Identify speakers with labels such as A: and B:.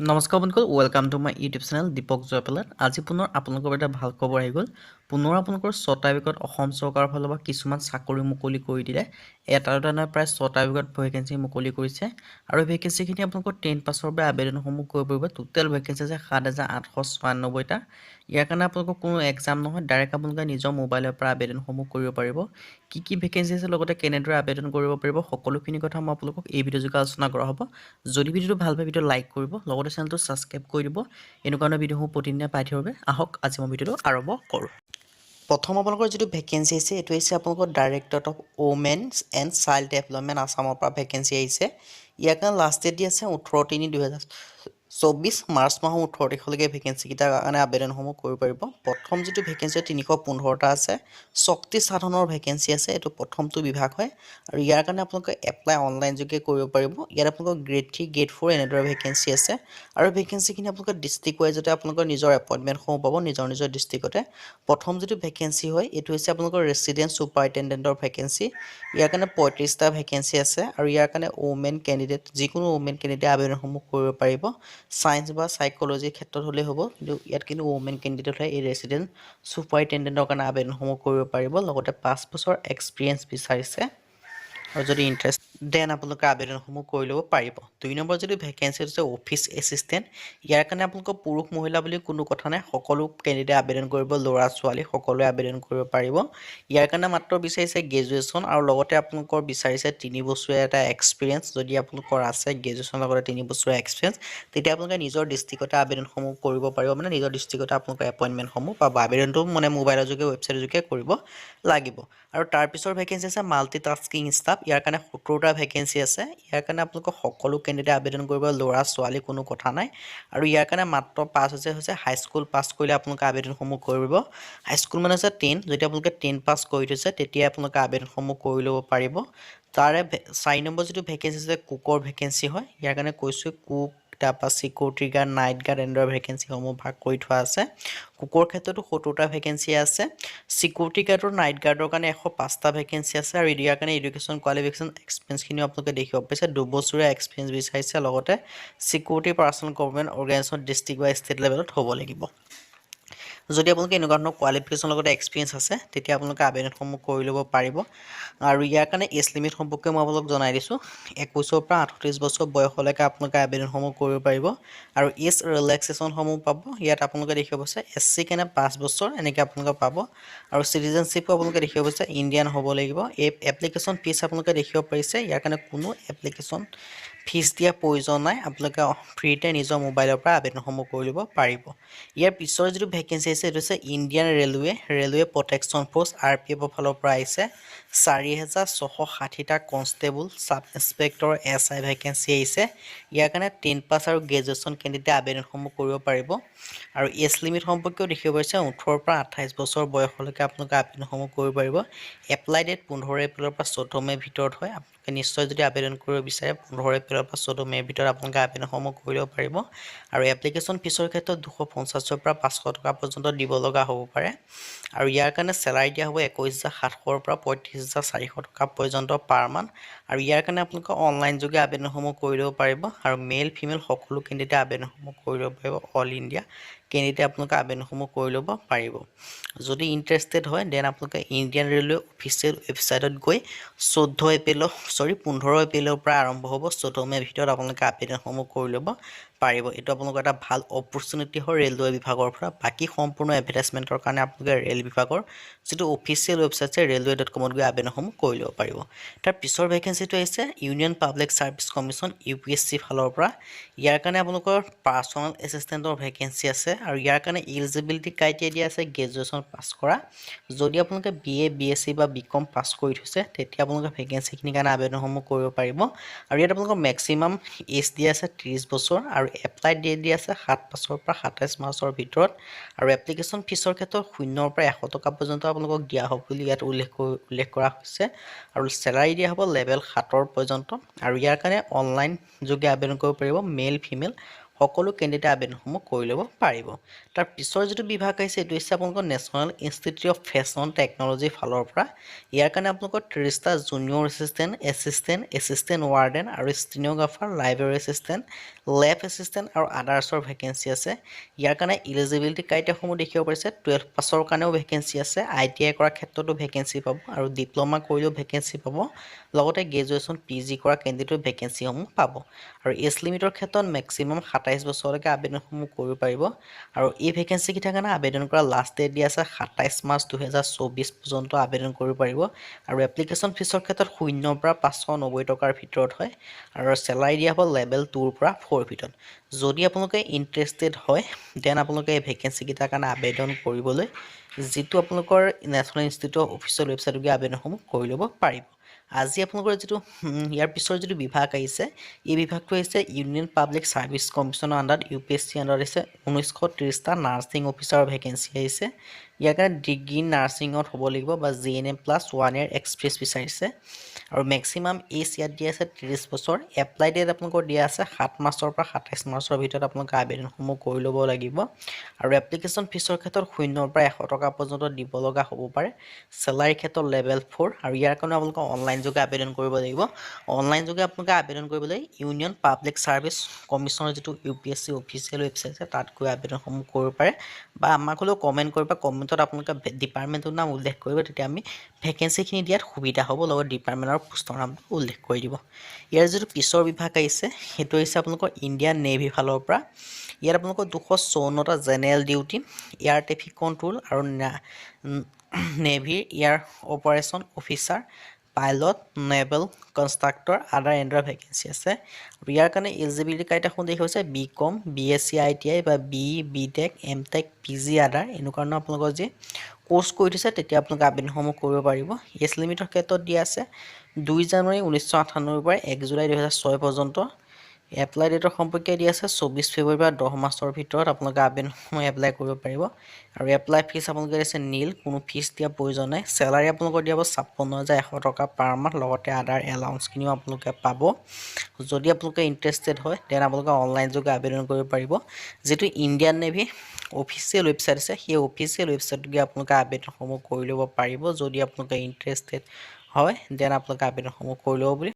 A: নমস্কাৰ বন্ধুসকল, welcome to my YouTube channel Deepak জয়পালাত। আজি পুনৰ আপোনালোকৰ এটা ভাল খবৰ আহি গ'ল। পুনৰ আপোনালোকৰ 6টা বিভাগত অসম চৰকাৰৰ ফালৰ পৰা কিছুমান চাকৰি মুকলি কৰি দিলে। এটা দুটা নহয়, প্ৰায় 6টা বিভাগত ভেকেঞ্চি মুকলি কৰিছে আৰু এই ভেকেঞ্চিখিনি আপোনালোকৰ 10 পাছৰ পৰা আবেদনসমূহ কৰিব পাৰিব। টোটেল ভেকেঞ্চি আছে 7,896টা। ইয়াৰ কাৰণে আপোনালোকৰ কোনো এক্সাম নহয়, ডাইৰেক্ট আপোনালোকে নিজৰ মোবাইলৰ পৰা আবেদনসমূহ কৰিব পাৰিব। কি ভেকেঞ্চি আছে, লগতে কেনেদৰে আবেদন কৰিব পাৰিব, সকলোখিনি কথা মই আপোনালোকক এই ভিডিঅ' যোগে আলোচনা কৰা হ'ব। যদি ভিডিঅ'টো ভাল পায়, ভিডিঅ' লাইক কৰিব, লগতে চেনেলটো ছাবস্ক্ৰাইব কৰি দিব। এনেকুৱা ধৰণৰ ভিডিঅ'সমূহ প্ৰতিদিনে পাই থাকিবৰ বাবে আহক আজি মই ভিডিঅ'টো আৰম্ভ কৰোঁ। প্ৰথম আপোনালোকৰ যিটো ভেকেঞ্চি আহিছে, এইটো হৈছে আপোনালোকৰ directorate of women's and child development আছামৰ পৰা ভেকেঞ্চি আহিছে। ইয়াৰ কাৰণে লাষ্ট ডেট দি আছে 18/3/2024 মাৰ্চ মাহৰ 18 তাৰিখলৈকে ভেকেঞ্চিকেইটাৰ কাৰণে আবেদনসমূহ কৰিব পাৰিব। প্ৰথম যিটো ভেকেঞ্চি 315টা আছে, শক্তি সাধনৰ ভেকেঞ্চি আছে। এইটো প্ৰথমটো বিভাগ হয় আৰু ইয়াৰ কাৰণে আপোনালোকে এপ্লাই অনলাইন যোগে কৰিব পাৰিব। ইয়াত আপোনালোকৰ গ্ৰেড 3 গ্ৰেড 4 এনেদৰে ভেকেঞ্চি আছে আৰু ভেকেঞ্চিখিনি আপোনালোকৰ ডিষ্ট্ৰিক্ট ৱাইজতে আপোনালোকৰ নিজৰ এপইণ্টমেণ্টসমূহ পাব নিজৰ ডিষ্ট্ৰিক্টতে। প্ৰথম যিটো ভেকেঞ্চি হয়, এইটো হৈছে আপোনালোকৰ ৰেচিডেণ্ট ছুপাৰিণ্টেণ্ডেণ্টৰ ভেকেঞ্চি। ইয়াৰ কাৰণে 35টা ভেকেঞ্চি আছে আৰু ইয়াৰ কাৰণে ওমেন কেণ্ডিডেট, যিকোনো ওমেন কেণ্ডিডেটে আবেদনসমূহ কৰিব পাৰিব। ছায়েন্স বা চাইক'লজিৰ ক্ষেত্ৰত হ'লেই হ'ব, কিন্তু ইয়াত কিন্তু ওমেন কেণ্ডিডেট হয় এই ৰেচিডেণ্ট ছুপাৰিণ্টেণ্ডেণ্টৰ কাৰণে আবেদনসমূহ কৰিব পাৰিব। লগতে 5 বছৰ এক্সপিৰিয়েঞ্চ বিচাৰিছে আৰু যদি ইণ্টাৰেষ্ট দেন আপোনালোকে আবেদনসমূহ কৰি ল'ব পাৰিব। 2 নম্বৰ যিটো ভেকেঞ্চি হৈছে অফিচ এছিষ্টেণ্ট। ইয়াৰ কাৰণে আপোনালোকৰ পুৰুষ মহিলা বুলি কোনো কথা নাই, সকলো কেণ্ডিডেট আবেদন কৰিব, ল'ৰা ছোৱালী সকলোৱে আবেদন কৰিব পাৰিব। ইয়াৰ কাৰণে মাত্ৰ বিচাৰিছে গ্ৰেজুৱেশ্যন আৰু লগতে আপোনালোকৰ বিচাৰিছে 3 বছৰীয়া এটা এক্সপিৰিয়েঞ্চ। যদি আপোনালোকৰ আছে গ্ৰেজুৱেশ্যনৰ লগতে 3 বছৰীয়া এক্সপিৰিয়েঞ্চ, তেতিয়া আপোনালোকে নিজৰ ডিষ্ট্ৰিক্টতে আবেদনসমূহ কৰিব পাৰিব। মানে নিজৰ ডিষ্ট্ৰিক্টতে আপোনালোকৰ এপইণ্টমেণ্টসমূহ পাব। আবেদনটো মানে মোবাইলৰ যোগে ৱেবছাইটৰ যোগে কৰিব লাগিব। আৰু তাৰপিছৰ ভেকেঞ্চি আছে মাল্টিটাস্কিং ষ্টাফ। ইয়াৰ কাৰণে 17টা ভেকেঞ্চি আছে। ইয়াৰ কাৰণে আপোনালোকৰ সকলো কেণ্ডিডেট আবেদন কৰিব, ল'ৰা ছোৱালী কোনো কথা নাই। আৰু ইয়াৰ কাৰণে মাত্ৰ পাছ হৈছে হাইস্কুল পাছ কৰিলে আপোনালোকে আবেদনসমূহ কৰিব। হাইস্কুল মানে হৈছে 10। যদি আপোনালোকে 10 পাছ কৰি থৈছে, তেতিয়া আপোনালোকে আবেদনসমূহ কৰি ল'ব পাৰিব। তাৰে 4 নম্বৰ যিটো ভেকেঞ্চি আছে কুকৰ ভেকেঞ্চি হয়। ইয়াৰ কাৰণে কৈছোঁ কুক, তাৰপৰা চিকিউৰিটি গাৰ্ড, নাইট গাৰ্ড এনেদৰে ভেকেঞ্চিসমূহ ভাগ কৰি থোৱা আছে। কুকৰ ক্ষেত্ৰতো 17টা ভেকেঞ্চি আছে। চিকিউৰিটি গাৰ্ডৰ, নাইট গাৰ্ডৰ কাৰণে 105টা ভেকেঞ্চি আছে আৰু ইয়াৰ কাৰণে এডুকেশ্যন কোৱালিফিকেশ্যন এক্সপিৰিয়েঞ্চখিনিও আপোনালোকে দেখিব পাইছে। 2 বছৰীয়া এক্সপিৰিয়েঞ্চ বিচাৰিছে। লগতে security person government organisation district বা ষ্টেট লেভেলত হ'ব লাগিব। যদি আপোনালোকে এনেকুৱা ধৰণৰ কোৱালিফিকেশ্যনৰ লগতে এক্সপিৰিয়েঞ্চ আছে, তেতিয়া আপোনালোকে আবেদনসমূহ কৰি ল'ব পাৰিব। আৰু ইয়াৰ কাৰণে এজ লিমিট সম্পৰ্কে মই আপোনালোকক জনাই দিছোঁ। 21ৰ পৰা 38 বছৰ বয়সলৈকে আপোনালোকে আবেদনসমূহ কৰিব পাৰিব আৰু এজ ৰিলেক্সেশ্যনসমূহ পাব। ইয়াত আপোনালোকে দেখিব পাইছে SC কাৰণে 5 বছৰ এনেকৈ আপোনালোকে পাব আৰু চিটিজেনশ্বিপো আপোনালোকে দেখিব পাইছে ইণ্ডিয়ান হ'ব লাগিব। এই এপ্লিকেশ্যন ফিজ আপোনালোকে দেখিব পাৰিছে। ইয়াৰ কাৰণে কোনো এপ্লিকেশ্যন ফিজ দিয়া প্ৰয়োজন নাই, আপোনালোকে ফ্ৰীতে নিজৰ মোবাইলৰ পৰা আবেদনসমূহ কৰি ল'ব পাৰিব। ইয়াৰ পিছৰ যিটো ভেকেঞ্চি আছে, এইটো হৈছে Indian railway protection force RPF ফালৰ পৰা আহিছে। 4,660টা constable, sub inspector, SI vacancy আহিছে। ইয়াৰ কাৰণে 10 পাছ আৰু গ্ৰেজুৱেশ্যন কেণ্ডিডেটে আবেদনসমূহ কৰিব পাৰিব। আৰু এজ লিমিট সম্পৰ্কেও দেখিব পাৰিছে 18ৰ পৰা 28 বছৰ বয়সলৈকে আপোনালোকে আবেদনসমূহ কৰিব পাৰিব। এপ্লাই ডেট 15 এপ্ৰিলৰ পৰা 14 মে'ৰ ভিতৰত হয়। আপোনালোকে নিশ্চয় যদি আবেদন কৰিব বিচাৰে 15 এপ্ৰিলৰ পৰা 14 মে'ৰ ভিতৰত আপোনালোকে আবেদনসমূহ কৰি ল'ব পাৰিব। আৰু এপ্লিকেশ্যন ফিজৰ ক্ষেত্ৰত 250ৰ পৰা 500 টকা পৰ্যন্ত দিব লগা হ'ব পাৰে। আৰু ইয়াৰ কাৰণে চেলাৰী দিয়া হ'ব 21,700ৰ পৰা 35,400 টকা পৰ্যন্ত পাৰ মান্থ। আৰু ইয়াৰ কাৰণে আপোনালোকে অনলাইন যোগে আবেদনসমূহ কৰি ল'ব পাৰিব আৰু মেল ফিমেল সকলো কেণ্ডিডেটে আবেদনসমূহ কৰি ল'ব পাৰিব। অল ইণ্ডিয়া কেণ্ডিডেটে আপোনালোকে আবেদনসমূহ কৰি ল'ব পাৰিব। যদি ইণ্টাৰেষ্টেড হয়, দেন আপোনালোকে ইণ্ডিয়ান ৰেলৱে অফিচিয়েল ৱেবছাইটত গৈ 15 এপ্ৰিলৰ পৰা আৰম্ভ হ'ব। 14 মে'ৰ ভিতৰত আপোনালোকে আবেদনসমূহ কৰি ল'ব পাৰিব। এইটো আপোনালোকৰ এটা ভাল অপৰচুনিটি হয় ৰেলৱে বিভাগৰ পৰা। বাকী সম্পূৰ্ণ এডভাৰটাইজমেণ্টৰ কাৰণে আপোনালোকে ৰেল বিভাগৰ যিটো অফিচিয়েল ৱেবছাইট আছে railway.com-ত গৈ আবেদনসমূহ কৰি ল'ব পাৰিব। তাৰ পিছৰ ভেকেঞ্চিটো আহিছে union public service commission UPSC ফালৰ পৰা। ইয়াৰ কাৰণে আপোনালোকৰ পাৰ্চনেল এছিষ্টেণ্টৰ ভেকেঞ্চি আছে আৰু ইয়াৰ কাৰণে এলিজিবিলিটি ক্ৰাইটেৰিয়া আছে গ্ৰেজুৱেশ্যন পাছ কৰা। যদি আপোনালোকে BA BSc বা BCom পাছ কৰি থৈছে, তেতিয়া আপোনালোকে ভেকেঞ্চিখিনিৰ কাৰণে আবেদনসমূহ কৰিব পাৰিব। আৰু ইয়াত আপোনালোকৰ মেক্সিমাম এজ দিয়া আছে 30 বছৰ আৰু এপ্লাই ডেট দিয়া আছে 7 পাছৰ পৰা 27 মাৰ্চৰ ভিতৰত। আৰু এপ্লিকেশ্যন ফিজৰ ক্ষেত্ৰত 0ৰ পৰা 100 টকা পৰ্যন্ত আপোনালোকক দিয়া হ'ব বুলি ইয়াত উল্লেখ কৰা হৈছে। আৰু চেলাৰী দিয়া হ'ব লেভেল 7 পৰ্যন্ত। আৰু ইয়াৰ কাৰণে অনলাইন যোগে আবেদন কৰিব পাৰিব। মেল ফিমেল সকলো কেণ্ডিডেটে আবেদনসমূহ কৰি ল'ব পাৰিব তাৰ পিছৰ যিটো বিভাগ আহিছে এইটো হৈছে আপোনালোকৰ national institute of fashion technology ফালৰ পৰা ইয়াৰ কাৰণে আপোনালোকৰ 30টা জুনিয়ৰ এছিষ্টেণ্ট ৱাৰ্ডেন আৰু ষ্টেনোগ্ৰাফাৰ লাইব্ৰেৰী এছিষ্টেণ্ট লেব এছিষ্টেণ্ট আৰু আদাৰ্ছৰ ভেকেঞ্চি আছে ইয়াৰ কাৰণে ইলিজিবিলিটি ক্ৰাইটেৰিয়াসমূহ দেখিব পাৰিছে 12 পাছৰ কাৰণেও ভেকেঞ্চি আছে ITI কৰাৰ ক্ষেত্ৰতো ভেকেঞ্চি পাব আৰু ডিপ্ল'মা কৰিলেও ভেকেঞ্চি পাব লগতে গ্ৰেজুৱেশ্যন PG কৰা কেণ্ডিডেটৰ ভেকেঞ্চিসমূহ পাব আৰু এজ লিমিটৰ ক্ষেত্ৰত মেক্সিমাম 27 বছৰলৈকে আবেদনসমূহ কৰিব পাৰিব আৰু এই ভেকেঞ্চিকেইটাৰ কাৰণে আবেদন কৰা লাষ্ট ডেট দিয়া আছে 27 মাৰ্চ 2024 পৰ্যন্ত আবেদন কৰিব পাৰিব আৰু এপ্লিকেশ্যন ফিছৰ ক্ষেত্ৰত 0 পৰা 590 টকাৰ ভিতৰত হয় আৰু চেলাৰী দিয়া হ'ব লেভেল 2 পৰা 4 ভিতৰত যদি আপোনালোকে ইণ্টাৰেষ্টেড হয় দেন আপোনালোকে এই ভেকেঞ্চিকেইটাৰ কাৰণে আবেদন কৰিবলৈ যিটো আপোনালোকৰ নেশ্যনেল ইনষ্টিটিউট অফিচিয়েল ৱেবছাইটত গৈ আবেদনসমূহ কৰি ল'ব পাৰিব আজি আপোনালোকৰ যিটো ইয়াৰ পিছৰ যিটো বিভাগ আহিছে এই বিভাগটো হৈছে ইউনিয়ন পাব্লিক ছাৰ্ভিচ কমিশ্যনৰ আণ্ডাৰত UPSC আণ্ডাৰত আছে 1930টা নাৰ্ছিং অফিচাৰৰ ভেকেঞ্চি আহিছে ইয়াৰ কাৰণে ডিগ্ৰী নাৰ্ছিঙত হ'ব লাগিব বা GNM + 1 year এক্সপিৰিয়েঞ্চ বিচাৰিছে আৰু মেক্সিমাম এজ ইয়াত দিয়া আছে 30 বছৰ এপ্লাই ডেট আপোনালোকৰ দিয়া আছে 7 মাৰ্চৰ পৰা 27 মাৰ্চৰ ভিতৰত আপোনালোকে আবেদনসমূহ কৰি ল'ব লাগিব আৰু এপ্লিকেশ্যন ফিছৰ ক্ষেত্ৰত 0 পৰা 100 টকা পৰ্যন্ত দিব লগা হ'ব পাৰে চেলাৰী ক্ষেত্ৰত লেভেল 4 আৰু ইয়াৰ কাৰণে আপোনালোকে অনলাইন যোগে আবেদন কৰিব লাগিব অনলাইন যোগে আপোনালোকে আবেদন কৰিবলৈ ইউনিয়ন পাব্লিক ছাৰ্ভিচ কমিশ্যনৰ যিটো UPSC অফিচিয়েল ৱেবছাইট আছে তাত গৈ আবেদনসমূহ কৰিব পাৰে বা আমাক হ'লেও কমেণ্ট কৰিব কমেণ্টত আপোনালোকে ডিপাৰ্টমেণ্টৰ নাম উল্লেখ কৰিব তেতিয়া আমি ভেকেঞ্চিখিনি দিয়াত সুবিধা হ'ব লগত ডিপাৰ্টমেণ্টৰ পোষ্টৰ নামটো উল্লেখ কৰি দিব ইয়াৰ যিটো পিছৰ বিভাগ আহিছে সেইটো হৈছে আপোনালোকৰ ইণ্ডিয়ান নেভি ফালৰ পৰা ইয়াত আপোনালোকৰ 254টা general duty air traffic control আৰু নেভিৰ air operation officer pilot naval constructor other এণ্ডাৰ ভেকেঞ্চি আছে আৰু ইয়াৰ কাৰণে এলিজিবিলিটি ক্ৰাইটেৰিয়াসমূহ দেখা হৈছে BCom BSc ITI বা BTech MTech PG আদাৰ এনেকুৱা ধৰণৰ আপোনালোকৰ যে কোৰ্চ কৰি থৈছে তেতিয়া আপোনালোকে আবেদনসমূহ কৰিব পাৰিব এজ লিমিটৰ ক্ষেত্ৰত দিয়া আছে 2 জানুৱাৰী 1998 পৰা 1 জুলাই 2006 পৰ্যন্ত এপ্লাই ডেটৰ সম্পৰ্কে দিয়া আছে 24 ফেব্ৰুৱাৰী পৰা 10 মাৰ্চৰ ভিতৰত আপোনালোকে আবেদনসমূহ এপ্লাই কৰিব পাৰিব আৰু এপ্লাই ফিজ আপোনালোকে দিছে নীল কোনো ফিজ দিয়া প্ৰয়োজন নাই চেলাৰী আপোনালোকৰ দিয়া হ'ব 56,100 টকা পাৰ মাহ লগতে আদাৰ এলাউন্সখিনিও আপোনালোকে পাব যদি আপোনালোকে ইণ্টাৰেষ্টেড হয় দেন আপোনালোকে অনলাইন যোগে আবেদন কৰিব পাৰিব যিটো ইণ্ডিয়ান নেভি অফিচিয়েল ৱেবছাইট আছে সেই অফিচিয়েল ৱেবছাইটত গৈ আপোনালোকে আবেদনসমূহ কৰি ল'ব পাৰিব যদি আপোনালোকে ইণ্টাৰেষ্টেড হয় দেন আপোনালোকে আবেদনসমূহ কৰি ল'ব বুলি